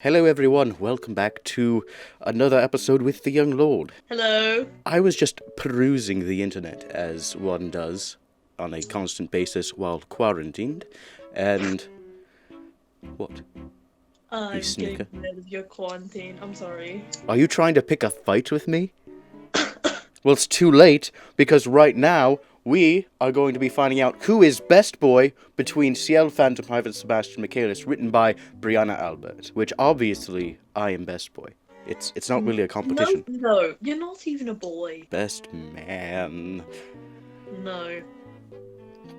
Hello everyone, welcome back to another episode with the Young Lord. Hello. I was just perusing the internet, as one does, on a constant basis while quarantined, and... What? I'm sneaker. getting rid of your quarantine. I'm sorry. Are you trying to pick a fight with me? Well, it's too late, because right now, we are going to be finding out who is best boy between Ciel Phantomhive and Sebastian Michaelis, wrten by Brianna Albert, which obviously I am best boy. It's not really a competition. No, you're not even a boy. Best man. No.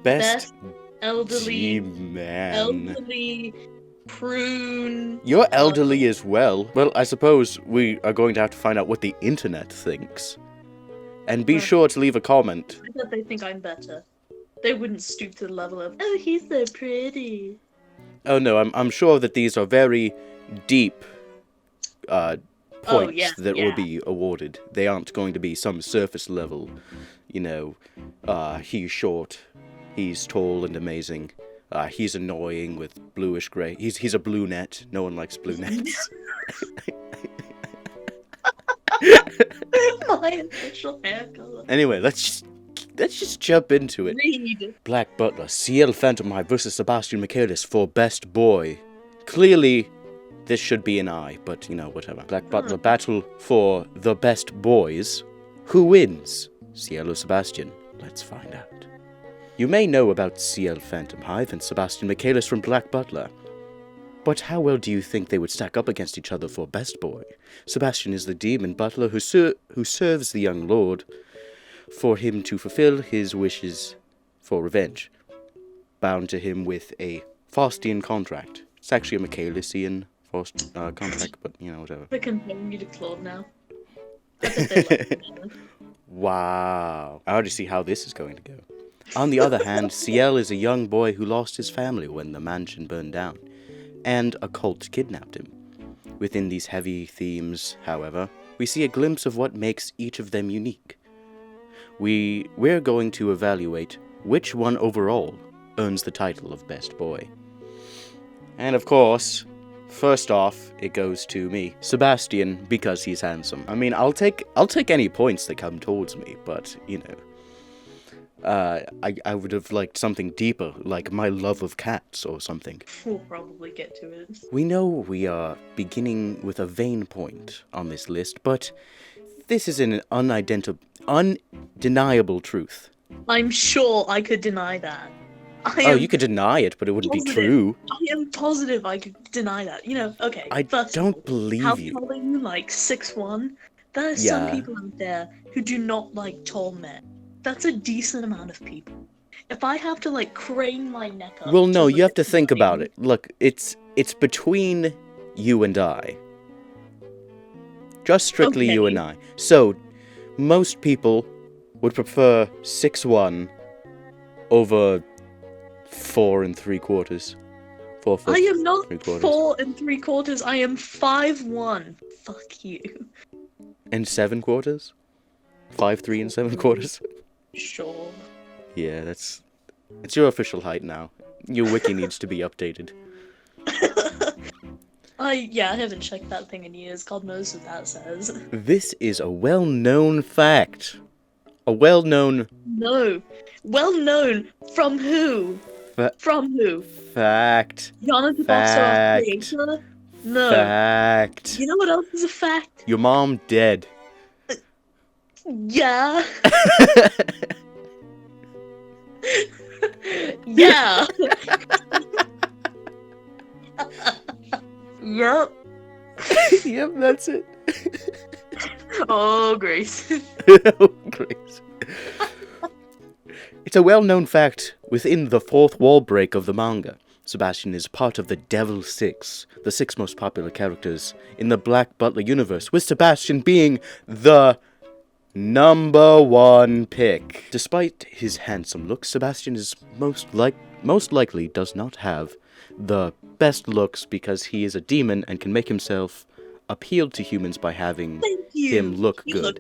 Best elderly man. prune. You're elderly as well. Well, I suppose we are going to have to find out what the internet thinks. And be sure to leave a comment. I bet they think I'm better. They wouldn't stoop to the level of, oh, he's so pretty. Oh no, I'm sure that these are very deep points that will be awarded. They aren't going to be some surface level, he's short, he's tall and amazing, he's annoying with bluish grey. He's a blue net. No one likes blue nets. My official hair color. Anyway, let's just jump into it. Read. Black Butler, Ciel Phantomhive versus Sebastian Michaelis for Best Boy. Clearly, this should be an I, but, whatever. Black Butler battle for the best boys. Who wins? Ciel or Sebastian? Let's find out. You may know about Ciel Phantomhive and Sebastian Michaelis from Black Butler. But how well do you think they would stack up against each other for Best Boy? Sebastian is the demon butler who serves the young lord for him to fulfill his wishes for revenge, bound to him with a Faustian contract. It's actually a Michaelisian contract, but, whatever. They're comparing you to Claude now. Wow. I already see how this is going to go. On the other hand, Ciel is a young boy who lost his family when the mansion burned down, and a cult kidnapped him. Within these heavy themes, however, we see a glimpse of what makes each of them unique. We're going to evaluate which one overall earns the title of Best Boy. And of course, first off, it goes to me, Sebastian, because he's handsome. I mean, I'll take any points that come towards me, but, I would have liked something deeper, like my love of cats or something. We'll probably get to it. We know we are beginning with a vain point on this list, but this is an undeniable truth. I'm sure I could deny that. You could deny it, but it wouldn't be true. I am positive I could deny that. Okay. I don't believe you. How tall are you? Like 6'1"? There are some people out there who do not like tall men. That's a decent amount of people. If I have to crane my neck up... Well, no, you have to think about it. Look, it's between you and I. Just strictly you and I. So, most people would prefer 6'1" over 4 3/4. 4 foot. I am not 3/4. 4 3/4. I am 5'1". Fuck you. And 7/4? 5'3" and 7/4? Sure. Yeah, it's your official height now. Your wiki needs to be updated. I haven't checked that thing in years. God knows what that says. This is a well-known fact. A well-known... No. Well-known? From who? From who? Fact. Jonathan Boxer, creator? No. Fact. You know what else is a fact? Your mom dead. Yeah. Yeah. Yep. Yep, that's it. Oh, Grace. Oh, Grace. It's a well-known fact within the fourth wall break of the manga. Sebastian is part of the Devil Six, the 6 most popular characters in the Black Butler universe, with Sebastian being the number 1 pick. Despite his handsome looks, Sebastian is most likely does not have the best looks because he is a demon and can make himself appeal to humans by having him look good.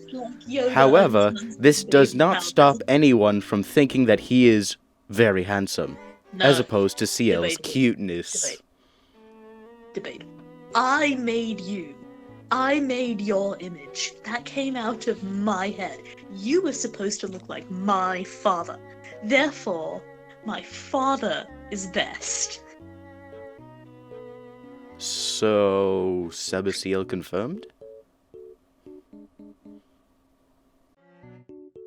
However, this does not stop anyone from thinking that he is very handsome, as opposed to Ciel's cuteness. Debate. I made you. I made your image. That came out of my head. You were supposed to look like my father. Therefore, my father is best. So, Sebastiel confirmed?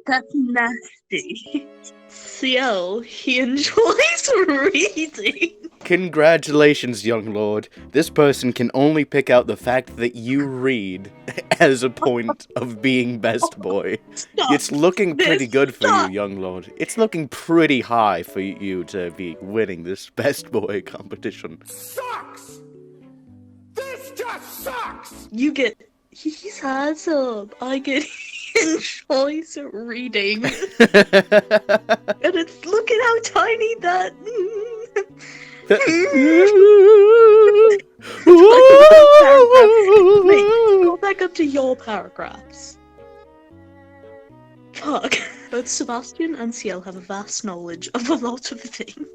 That's nasty. Ciel, he enjoys reading. Congratulations, young lord. This person can only pick out the fact that you read as a point of being best boy. Stop. It's looking pretty good for you, Stop. young lord. It's looking pretty high for you to be winning this best boy competition. Sucks! This just sucks! You get, he's handsome. I get, he enjoys reading. And it's, look at how tiny that. Wait, go back up to your paragraphs. Fuck. Both Sebastian and Ciel have a vast knowledge of a lot of things.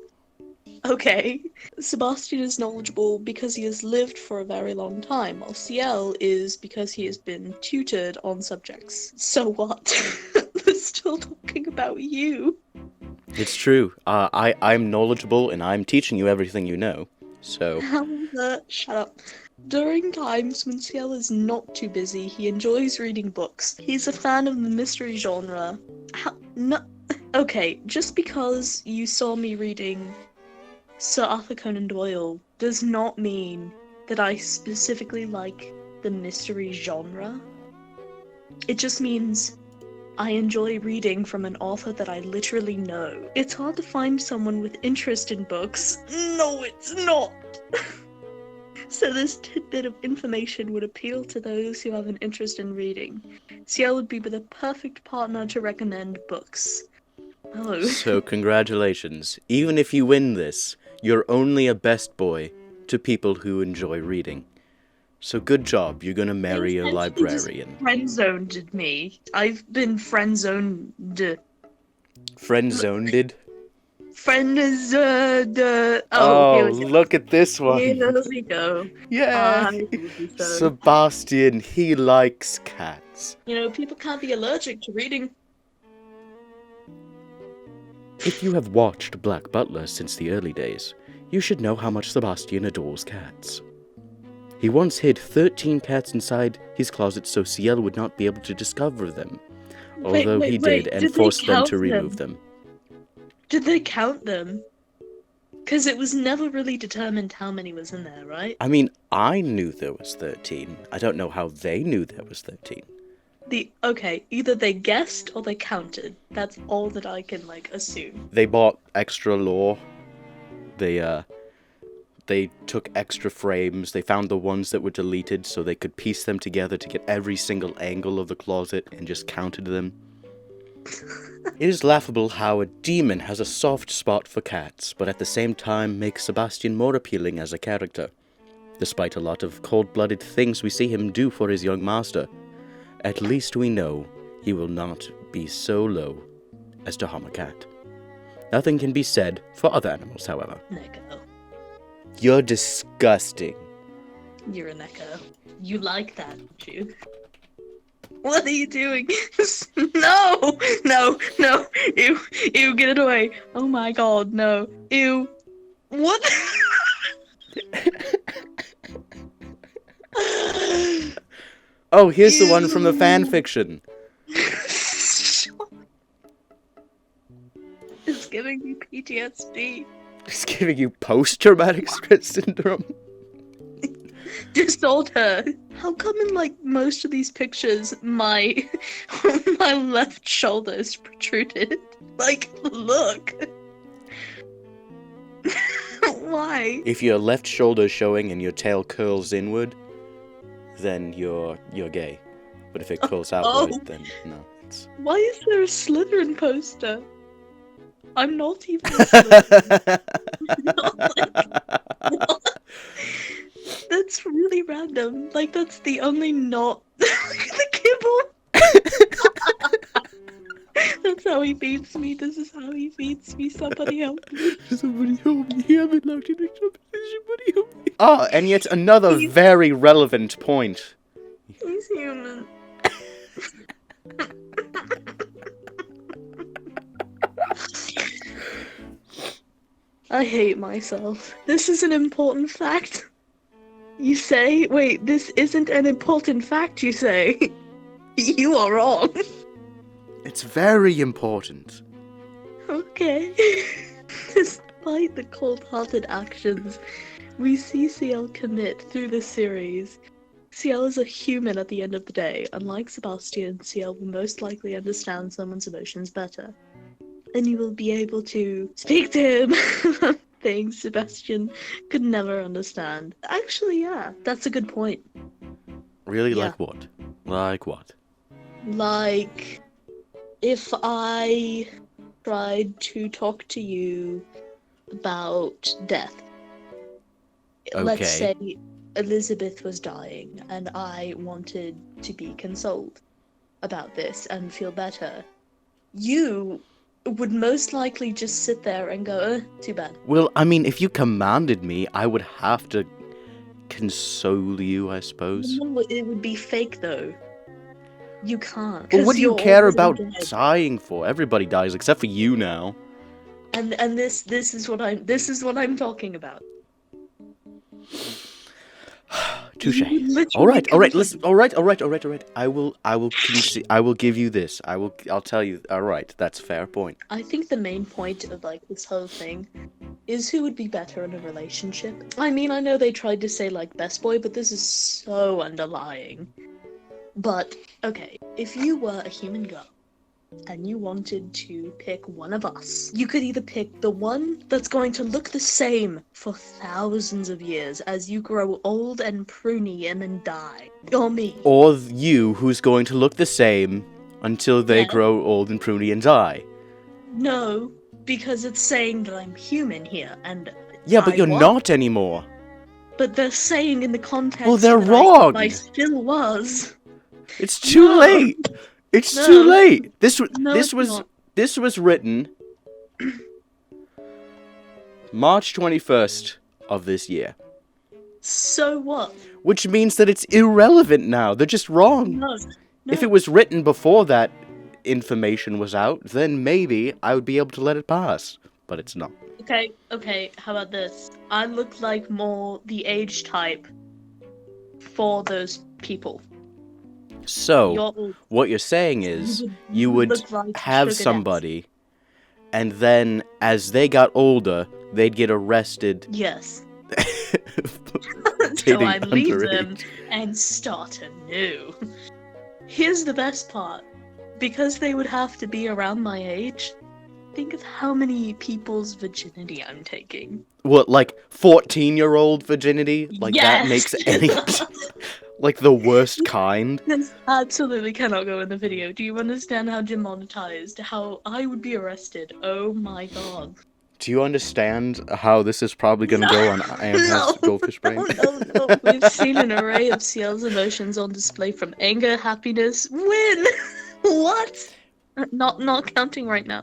Okay. Sebastian is knowledgeable because he has lived for a very long time, while Ciel is because he has been tutored on subjects. So what? They're still talking about you. It's true. I'm knowledgeable and I'm teaching you everything you know. So. However, shut up. During times when Ciel is not too busy, he enjoys reading books. He's a fan of the mystery genre. No. Okay, just because you saw me reading Sir Arthur Conan Doyle does not mean that I specifically like the mystery genre. It just means I enjoy reading from an author that I literally know. It's hard to find someone with interest in books. No, it's not! So this tidbit of information would appeal to those who have an interest in reading. Ciel would be the perfect partner to recommend books. Oh. So congratulations. Even if you win this, you're only a best boy to people who enjoy reading. So good job, you're gonna marry a librarian. Friend-zoned me. I've been friend-zoned. Friend-zoned? Friend-zoned. Oh, here we go. look at this one. Here we go. Yeah. Sebastian, he likes cats. You know, people can't be allergic to reading. If you have watched Black Butler since the early days, you should know how much Sebastian adores cats. He once hid 13 cats inside his closet so Ciel would not be able to discover them, although he did and forced them to remove them. Did they count them? Because it was never really determined how many was in there, right? I mean, I knew there was 13. I don't know how they knew there was 13. Okay, either they guessed or they counted. That's all that I can, assume. They bought extra lore. They took extra frames. They found the ones that were deleted so they could piece them together to get every single angle of the closet and just counted them. It is laughable how a demon has a soft spot for cats, but at the same time makes Sebastian more appealing as a character. Despite a lot of cold-blooded things we see him do for his young master, at least we know he will not be so low as to harm a cat. Nothing can be said for other animals, however. Neko. You're disgusting. You're a Neko. You like that, don't you? What are you doing? No! No! No! Ew! Ew, get it away! Oh my god, no. Ew. What? Oh, here's the one from the fan fiction. It's giving me PTSD. It's giving you post-traumatic stress syndrome. Disorder. How come in most of these pictures my left shoulder is protruded? Look. Why? If your left shoulder is showing and your tail curls inward, then you're gay. But if it curls outward, then no. Why is there a Slytherin poster? I'm not even a Slytherin. What? That's really random. That's the only not the kibble. That's how he feeds me. This is how he feeds me. Somebody help me. Somebody help me. I'm locked in a somebody help me. Ah, and yet another very relevant point. He's human. I hate myself. This is an important fact. You say? Wait, this isn't an important fact, you say? You are wrong. It's very important. Okay. Despite the cold-hearted actions we see CL commit through the series, CL is a human at the end of the day. Unlike Sebastian, CL will most likely understand someone's emotions better. And you will be able to speak to him. Things Sebastian could never understand. Actually, yeah, that's a good point. Really? Yeah. Like what? Like what? Like, if I tried to talk to you about death. Let's Okay. say Elizabeth was dying and I wanted to be consoled about this and feel better. You would most likely just sit there and go, too bad. Well, I mean, if you commanded me, I would have to console you, I suppose. No, it would be fake though. You can't. But what 'cause do you you're care already about dead. dying for? Everybody dies except for you now. And this is what I'm talking about. Touche. You literally All right. couldn't- Listen. All right. I will give you this. I'll tell you. All right. That's a fair point. I think the main point of like this whole thing is who would be better in a relationship. I mean, I know they tried to say like best boy, but this is so underlying. But okay, if you were a human girl and you wanted to pick one of us, you could either pick the one that's going to look the same for thousands of years as you grow old and pruny and then die, or me. Or you, who's going to look the same until they Yeah. grow old and pruny and die. No, because it's saying that I'm human here, and Yeah, but I you're was. not anymore. But they're saying in the context Well, they're that wrong. I still was. It's too No. late. It's No. too late. This No, it's not. was written March 21st of this year, So what? which means that it's irrelevant now. They're just wrong. No. If it was written before that information was out, then maybe I would be able to let it pass. But it's not. Okay, how about this? I look like more the age type for those people. So, You're- what you're saying is would you would look like have sugar somebody, and then as they got older, they'd get arrested. Yes. for So dating I leave them underage. and start anew. Here's the best part. Because they would have to be around my age, think of how many people's virginity I'm taking. What, like 14-year-old virginity? Like that Yes! makes any like the worst kind? This absolutely cannot go in the video. Do you understand how demonetized? How I would be arrested? Oh my god. Do you understand how this is probably gonna go on I Am Has Goldfish Brain? No. We've seen an array of CL's emotions on display from anger, happiness, win! What? Not counting right now.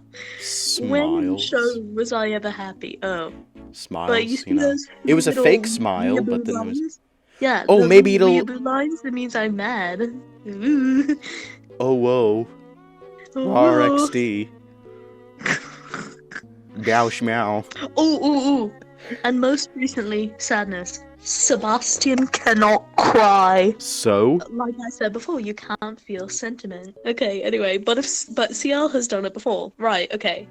When in Smiles. show was I ever happy? Oh. Smiles, But you see know. those It was a little fake smile, weeaboo but then it was... lines? Yeah. Oh, the maybe little it'll- weeaboo lines, that means I'm mad. Ooh. Oh, whoa. Oh. RXD. Meow meow. Ooh. And most recently, sadness. Sebastian cannot cry. So? Like I said before, you can't feel sentiment. Okay, anyway, but CL has done it before. Right, okay.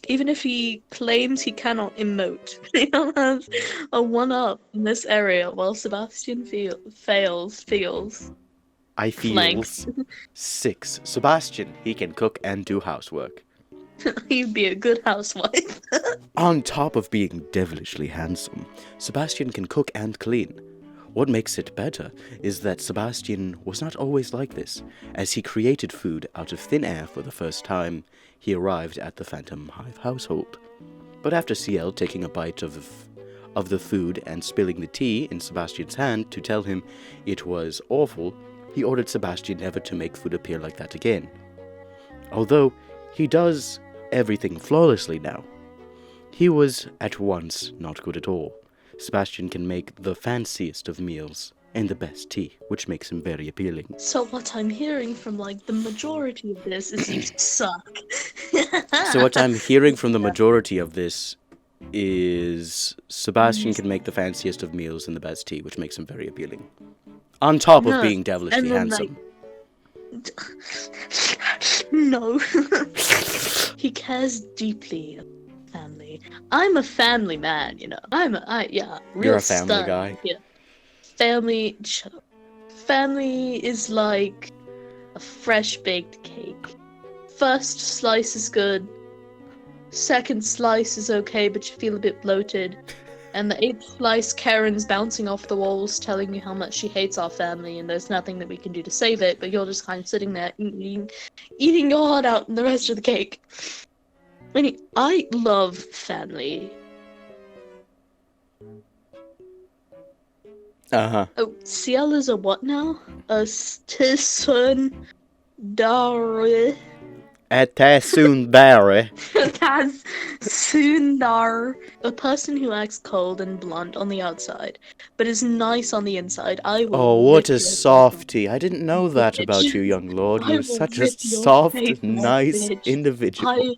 Even if he claims he cannot emote, he has a one-up in this area while Sebastian feels. I feels. Flanks. 6. Sebastian, he can cook and do housework. He'd be a good housewife. On top of being devilishly handsome, Sebastian can cook and clean. What makes it better is that Sebastian was not always like this. As he created food out of thin air for the first time, he arrived at the Phantom Hive household. But after CL taking a bite of the food and spilling the tea in Sebastian's hand to tell him it was awful, he ordered Sebastian never to make food appear like that again. Although He does everything flawlessly now. He was at once not good at all. Sebastian can make the fanciest of meals and the best tea, which makes him very appealing. So what I'm hearing from, like, the majority of this is you suck. So what I'm hearing from the majority of this is Sebastian can make the fanciest of meals and the best tea, which makes him very appealing. On top of being devilishly and then, handsome. No. He cares deeply about family. I'm a family man, you know. Real You're a family stun. guy. Yeah. Family, shut up. Family is like a fresh baked cake. First slice is good. Second slice is okay, but you feel a bit bloated. And the 8th slice, Karen's bouncing off the walls, telling you how much she hates our family, and there's nothing that we can do to save it, but you're just kind of sitting there eating your heart out and the rest of the cake. I love family. Uh-huh. Oh, Ciel is a what now? A stissundare. Attacc. That's Sundar. A person who acts cold and blunt on the outside, but is nice on the inside. I will Oh, what rip a your softie. I didn't know that bitch. about you, young lord. I You're will such a rip your soft, face off, nice bitch. individual. I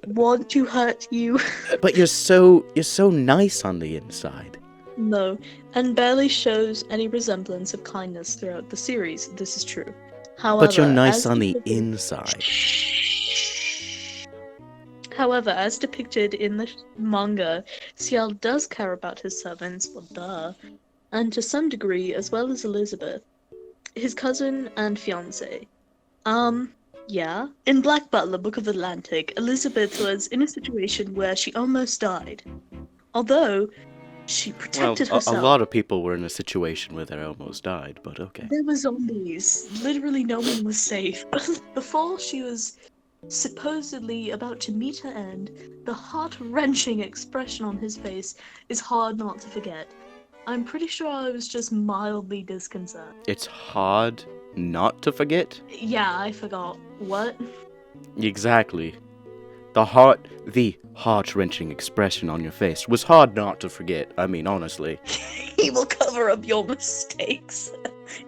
want to hurt you. But you're so nice on the inside. No, and barely shows any resemblance of kindness throughout the series. This is true. However, But you're nice as on the depicted- inside. However, as depicted in the manga, Ciel does care about his servants, well, duh, and to some degree, as well as Elizabeth, his cousin and fiancé. Yeah. In Black Butler, Book of Atlantic, Elizabeth was in a situation where she almost died. Although, she Well, protected a herself. lot of people were in a situation where they almost died, but okay. There were zombies. Literally no one was safe. Before she was supposedly about to meet her end, the heart-wrenching expression on his face is hard not to forget. I'm pretty sure I was just mildly disconcerted. It's hard not to forget? Yeah, I forgot. What? Exactly. The heart-wrenching expression on your face was hard not to forget. I mean, honestly. He will cover up your mistakes.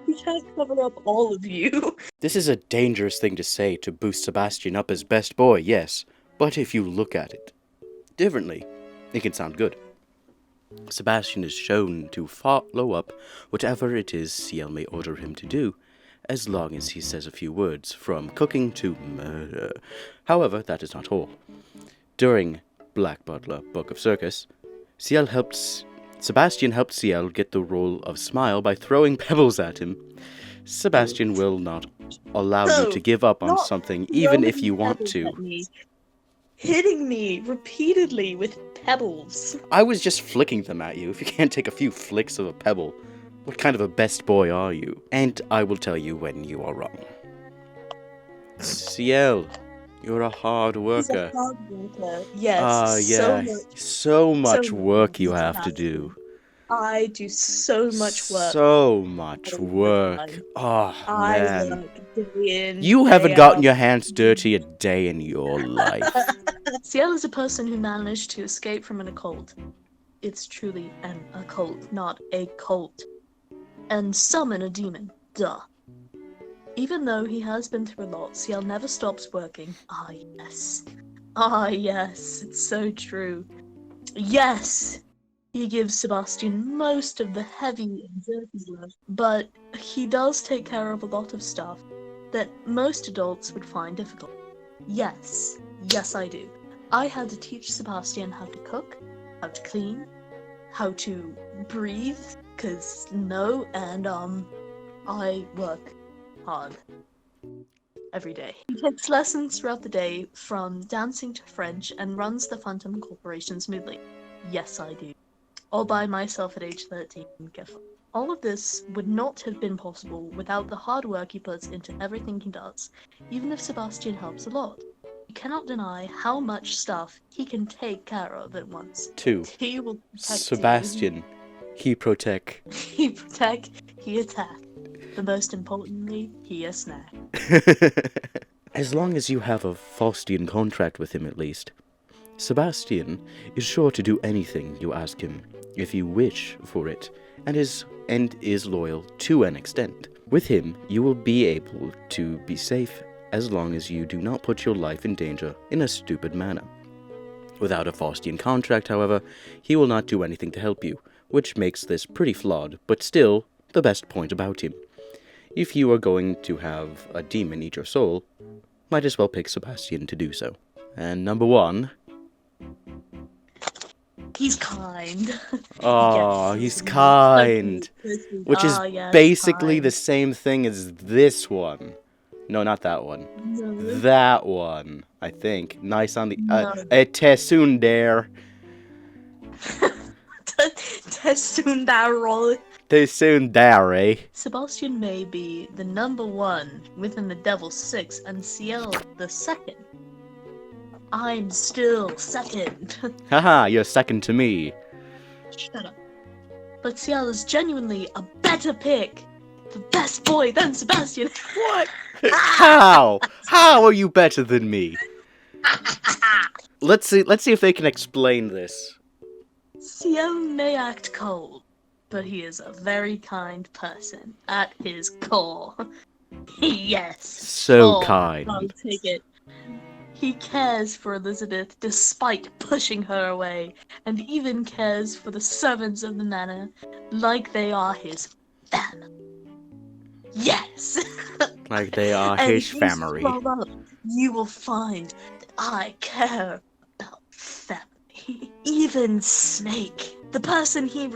He can't cover up all of you. This is a dangerous thing to say to boost Sebastian up as best boy, yes. But if you look at it differently, it can sound good. Sebastian is shown to follow up whatever it is Ciel may order him to do, as long as he says a few words, from cooking to murder. However, that is not all. During Black Butler, Book of Circus, Sebastian helped Ciel get the role of Smile by throwing pebbles at him. Sebastian will not allow you to give up on something, even if you want to. Hitting me repeatedly with pebbles. I was just flicking them at you. If you can't take a few flicks of a pebble, what kind of a best boy are you? And I will tell you when you are wrong. Ciel, you're a hard worker. He's a hard worker. Yes. Yeah. So much so work much you have to Sebastian. do. I do so much work. So much all the work. time. Oh, I man. work day in, You day haven't gotten out. your hands dirty a day in your life. Ciel is a person who managed to escape from an occult. It's truly an occult, not a cult. And summon a demon. Duh. Even though he has been through a lot, Ciel never stops working. Ah, yes. Ah, yes. It's so true. Yes! He gives Sebastian most of the heavy and dirty work, but he does take care of a lot of stuff that most adults would find difficult. Yes. Yes, I do. I had to teach Sebastian how to cook, how to clean, how to breathe, and I work hard every day. He takes lessons throughout the day, from dancing to French, and runs the Phantom Corporation smoothly. Yes, I do. All by myself at age 13. All of this would not have been possible without the hard work he puts into everything he does, even if Sebastian helps a lot. You cannot deny how much stuff he can take care of at once. 2. He will protect Sebastian, he protecc. you. He protect, he attack. But most importantly, he a snack. As long as you have a Faustian contract with him at least, Sebastian is sure to do anything you ask him, if you wish for it, and is loyal to an extent. With him, you will be able to be safe as long as you do not put your life in danger in a stupid manner. Without a Faustian contract, however, he will not do anything to help you, which makes this pretty flawed, but still the best point about him. If you are going to have a demon eat your soul, might as well pick Sebastian to do so. And number 1... He's kind. Oh, Yes, he's kind. Which is yes, basically kind. the same thing as this one. No, not that one. No. That one, I think. Nice on the... No. Tsundere. Tsundere. Tsundere. Sebastian may be the number 1 within the Devil's Six and Ciel the second. I'm still second. Haha, you're second to me. Shut up. But Ciel is genuinely a better pick. The best boy than Sebastian. What? How? How are you better than me? Let's see if they can explain this. Ciel may act cold, but he is a very kind person at his core. Yes. So kind. I'll take it. He cares for Elizabeth despite pushing her away, and even cares for the servants of the manor like they are his family. Yes! Like they are And his if you family. scroll up, you will find that I care about family. Even Snake, the person he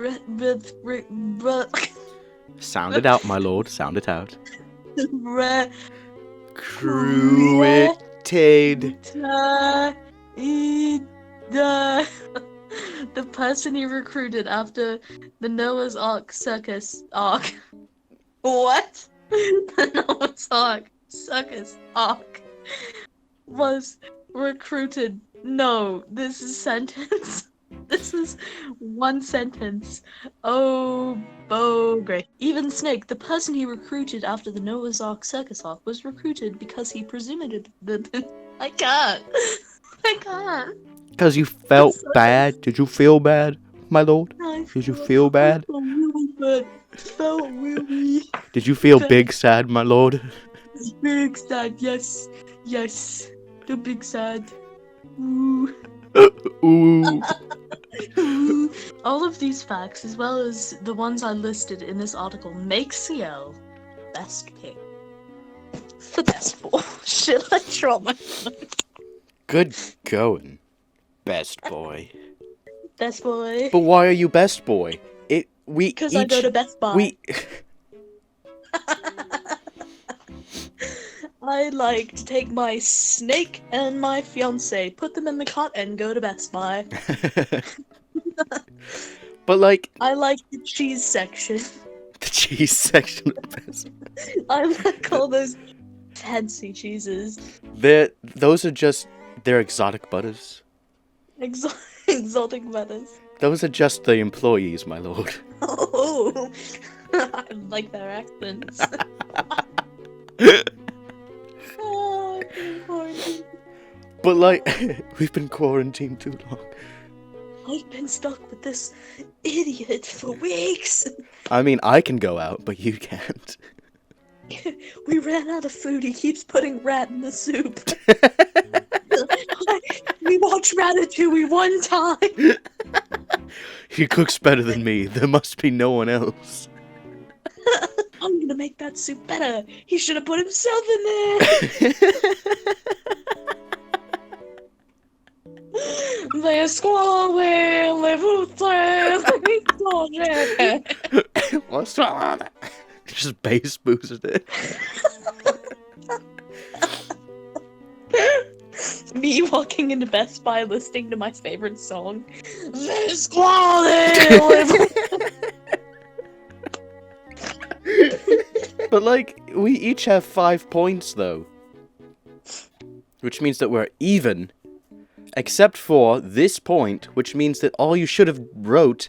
Sound it out, my lord. Sound it out. re- Cruited. the person he recruited after the Noah's Ark circus arc. What? The Noah's Ark circus arc was recruited. No, this is sentence. This is one sentence. Oh, great. Even Snake, the person he recruited after the Noah's Ark circus arc, was recruited because he presumed that. I can't. I can't. Because you felt bad? Did you feel bad, my lord? Did you feel bad? I felt really bad. Felt really. Did you feel big sad, my lord? Big sad, yes. Yes. The big sad. Ooh. Ooh. All of these facts, as well as the ones I listed in this article, make Ciel best pick. The best boy. Should I draw my phone? Good going, best boy. Best boy. But why are you best boy? Because I go to Best Buy. I like to take my Snake and my fiance, put them in the cart, and go to Best Buy. But like I like the cheese section. the cheese section of Best Buy. I like all those fancy cheeses. They're exotic butters. Exotic butters. Those are just the employees, my lord. Oh, I like their accents. Oh, I've been quarantined. But like, we've been quarantined too long. I've been stuck with this idiot for weeks. I mean, I can go out, but you can't. We ran out of food. He keeps putting rat in the soup. We watched Ratatouille one time. He cooks better than me. There must be no one else. I'm gonna make that soup better. He should have put himself in there. The squall will live What's wrong? Just bass boosted it. Me walking into Best Buy listening to my favorite song. The squall will live. But like, we each have 5 points though. Which means that we're even. Except for this point, which means that all you should have wrote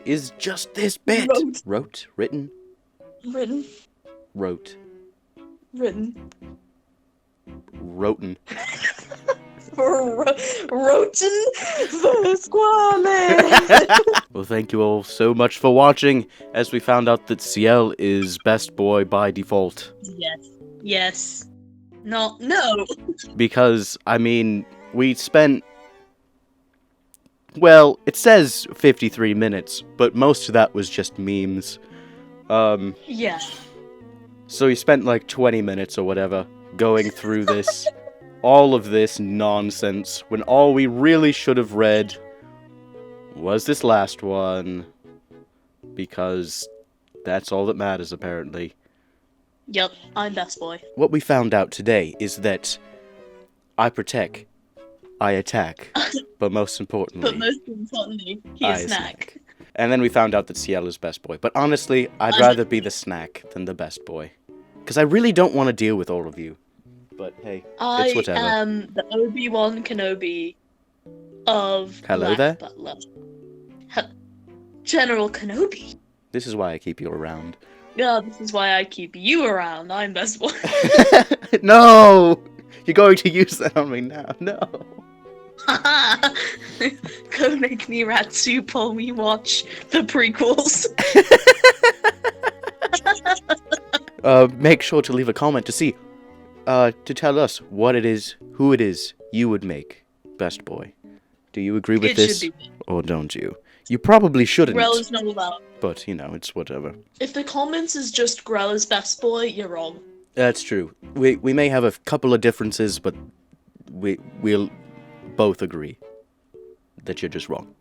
is just this bit. Wrote? Written? Written. Wrote. Written. Roten. Roten the squale. Well, thank you all so much for watching, as we found out that Ciel is best boy by default. Yes. No. Because, I mean, we spent... Well, it says 53 minutes, but most of that was just memes. Yeah. So we spent like 20 minutes or whatever going through this, all of this nonsense, when all we really should have read was this last one. Because that's all that matters, apparently. Yep, I'm best boy. What we found out today is that I protect, I attack, but most importantly, he I is snack. And then we found out that Ciel is best boy. But honestly, I'd rather be the snack than the best boy. Because I really don't want to deal with all of you. But hey, it's whatever. I am the Obi-Wan Kenobi of Hello Black there? Butler. General Kenobi. This is why I keep you around. Yeah, this is why I keep you around. I'm best boy. No! You're going to use that on me now. No. Go make me rat soup while we watch the prequels. Make sure to leave a comment to see, to tell us what it is, who it is you would make best boy. Do you agree with this, or don't you? You probably shouldn't. Grell is not allowed. But, you know, it's whatever. If the comments is just Grell is best boy, you're wrong. That's true. We may have a couple of differences, but we'll both agree that you're just wrong.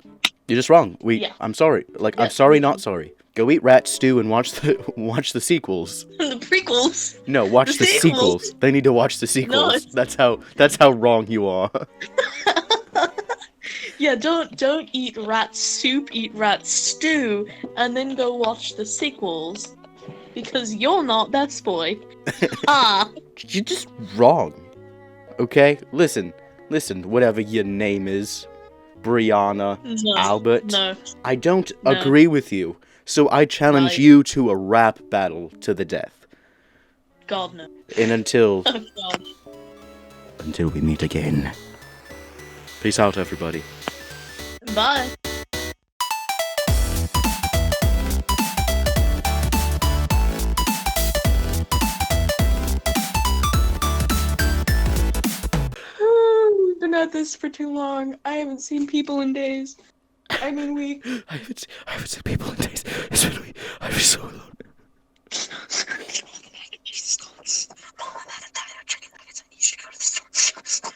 You're just wrong. I'm sorry. Like, I'm sorry, not sorry. Go eat rat stew and watch the sequels. The prequels. No, watch the sequels. They need to watch the sequels. No, that's how wrong you are. Yeah, don't eat rat soup, eat rat stew, and then go watch the sequels. Because you're not best boy. You're just wrong. Okay? Listen, whatever your name is. Brianna, Albert. No. I don't agree with you. So I challenge you to a rap battle to the death. God, no. And until... Oh, God. Until we meet again. Peace out, everybody. Bye. We've been at this for too long. I haven't seen people in days. I mean weeks. I haven't seen people in days. It's been a week. I've been so alone. Jesus, God. Mom, I'm out of diet. I'm drinking nuggets. I need you to go to the